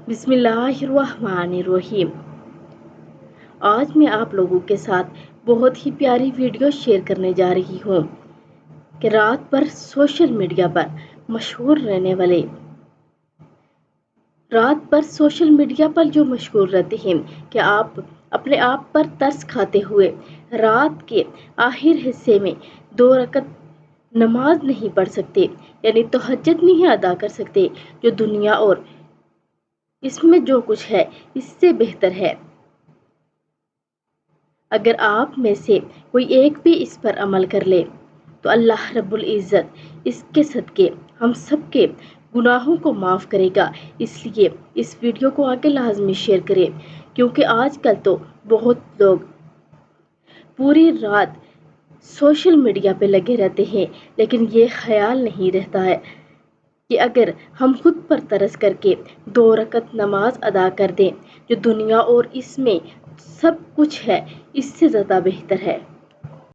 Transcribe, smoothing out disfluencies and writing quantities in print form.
بسم اللہ الرحمن الرحیم۔ آج میں آپ لوگوں کے ساتھ بہت ہی پیاری ویڈیو شیئر کرنے جا رہی ہوں کہ رات پر سوشل میڈیا پر مشہور رہنے والے جو مشہور رہتے ہیں کہ آپ اپنے آپ پر ترس کھاتے ہوئے رات کے آخر حصے میں 2 رکعت نماز نہیں پڑھ سکتے، یعنی تہجد نہیں ادا کر سکتے، جو دنیا اور اس میں جو کچھ ہے اس سے بہتر ہے۔ اگر آپ میں سے کوئی ایک بھی اس پر عمل کر لے تو اللہ رب العزت اس کے صدقے ہم سب کے گناہوں کو معاف کرے گا۔ اس لیے اس ویڈیو کو آگے لازمی شیئر کریں، کیونکہ آج کل تو بہت لوگ پوری رات سوشل میڈیا پہ لگے رہتے ہیں، لیکن یہ خیال نہیں رہتا ہے کہ اگر ہم خود پر ترس کر کے 2 رکعت نماز ادا کر دیں، جو دنیا اور اس میں سب کچھ ہے اس سے زیادہ بہتر ہے۔